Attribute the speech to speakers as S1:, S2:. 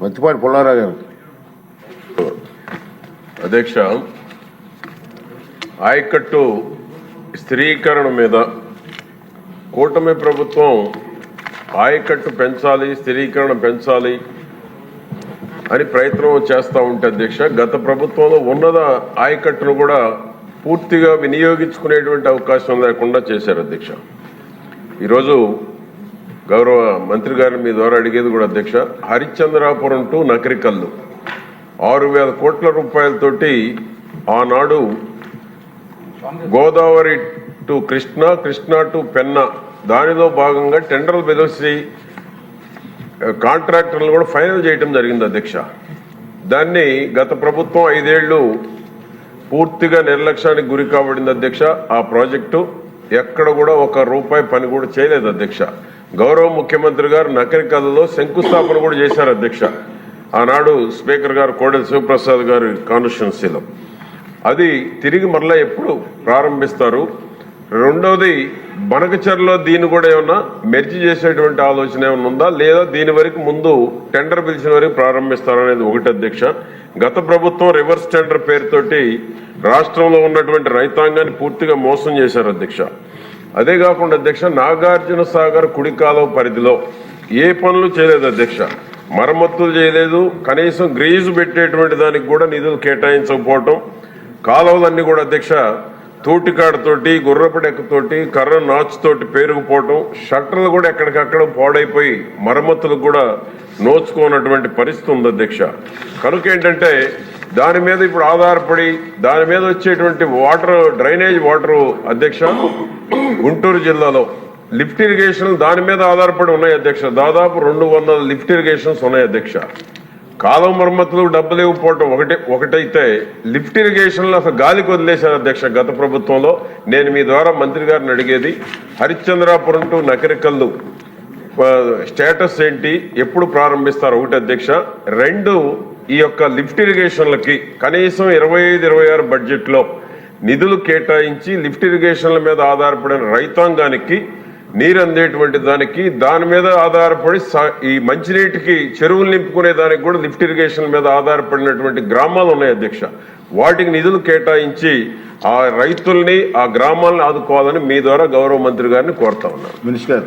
S1: మత్తిపాటి పుల్లారావు గారు.
S2: అధ్యక్ష, ఆయకట్టు స్థిరీకరణ మీద కూటమి ప్రభుత్వం ఆయకట్టు పెంచాలి, స్థిరీకరణ పెంచాలి అని ప్రయత్నం చేస్తూ ఉంటే అధ్యక్ష, గత ప్రభుత్వంలో ఉన్నత ఆయకట్టును కూడా పూర్తిగా వినియోగించుకునేటువంటి అవకాశం లేకుండా చేశారు అధ్యక్ష. ఈరోజు గౌరవ మంత్రి గారిని మీ ద్వారా అడిగేది కూడా అధ్యక్ష, హరిశ్చంద్రాపురం టు నకరికల్లు 6,000 కోట్ల రూపాయలతోటి ఆనాడు గోదావరి టు కృష్ణ, కృష్ణ టు పెన్నా దానిలో భాగంగా టెండర్లు పిలిచి కాంట్రాక్టర్లు కూడా ఫైనల్ చేయడం జరిగింది అధ్యక్ష. దాన్ని గత ప్రభుత్వం 5 ఏళ్లు పూర్తిగా నిర్లక్ష్యానికి గురి కాబడింది అధ్యక్ష. ఆ ప్రాజెక్టు ఎక్కడ కూడా ₹1 పని కూడా చేయలేదు అధ్యక్ష. గౌరవ ముఖ్యమంత్రి గారు నకరికల్లులో శంకుస్థాపన కూడా చేశారు అధ్యక్ష. ఆనాడు స్పీకర్ గారు కోడెల శివప్రసాద్ గారి కాన్స్టిట్యున్సీలో. అది తిరిగి మరలా ఎప్పుడు ప్రారంభిస్తారు? రెండవది, బనకచర్లో దీన్ని కూడా ఏమన్నా మెర్జి చేసేటువంటి ఆలోచన ఏమైనా ఉందా, లేదా దీని వరకు ముందు టెండర్ పిలిచిన వరకు ప్రారంభిస్తారనేది ఒకటి అధ్యక్ష. గత ప్రభుత్వం రివర్స్ టెండర్ పేరుతోటి రాష్ట్రంలో ఉన్నటువంటి రైతాంగాన్ని పూర్తిగా మోసం చేశారు అధ్యక్ష. అదే కాకుండా అధ్యక్ష, నాగార్జున సాగర్ కుడి కాలువ పరిధిలో ఏ పనులు చేయలేదు అధ్యక్ష. మరమ్మతులు చేయలేదు, కనీసం గ్రీజు పెట్టేటువంటి దానికి కూడా నిధులు కేటాయించకపోవటం, కాలువలన్నీ కూడా అధ్యక్ష తోటికాడతోటి, గుర్రపడెక్కతోటి, కర్ర నాచుతోటి పేరుకుపోవటం, షట్టర్లు కూడా ఎక్కడికక్కడ పాడైపోయి మరమ్మతులకు కూడా నోచుకోనటువంటి పరిస్థితి ఉంది అధ్యక్ష. కనుక ఏంటంటే దాని మీద ఇప్పుడు ఆధారపడి దాని మీద వచ్చేటువంటి వాటర్, డ్రైనేజ్ వాటర్ అధ్యక్ష, గుంటూరు జిల్లాలో లిఫ్ట్ ఇరిగేషన్ దాని మీద ఆధారపడి ఉన్నాయి అధ్యక్ష. దాదాపు 200 లిఫ్ట్ ఇరిగేషన్స్ ఉన్నాయి అధ్యక్ష. కాలువ మరమ్మతులు డబ్బులు ఇవ్వకపోవటం ఒకటైతే లిఫ్ట్ ఇరిగేషన్లో అసలు గాలికి వదిలేశారు అధ్యక్ష గత ప్రభుత్వంలో. నేను మీ ద్వారా మంత్రి గారిని అడిగేది, హరిశ్చంద్రాపురం టు నకరికల్లు స్టేటస్ ఏంటి, ఎప్పుడు ప్రారంభిస్తారు? ఒకటి అధ్యక్ష. 2, ఈ యొక్క లిఫ్ట్ ఇరిగేషన్లకి కనీసం 25-26 బడ్జెట్లో నిధులు కేటాయించి లిఫ్ట్ ఇరిగేషన్ల మీద ఆధారపడిన రైతాంగానికి నీరు అందేటువంటి దానికి, దాని మీద ఆధారపడి ఈ మంచినీటికి చెరువులు నింపుకునే దానికి కూడా లిఫ్ట్ ఇరిగేషన్ మీద ఆధారపడినటువంటి గ్రామాలు ఉన్నాయి అధ్యక్ష. వాటికి నిధులు కేటాయించి ఆ రైతుల్ని, ఆ గ్రామాలను ఆదుకోవాలని మీ ద్వారా గౌరవ మంత్రి గారిని కోరుతా ఉన్నాను.
S1: మినిస్టర్.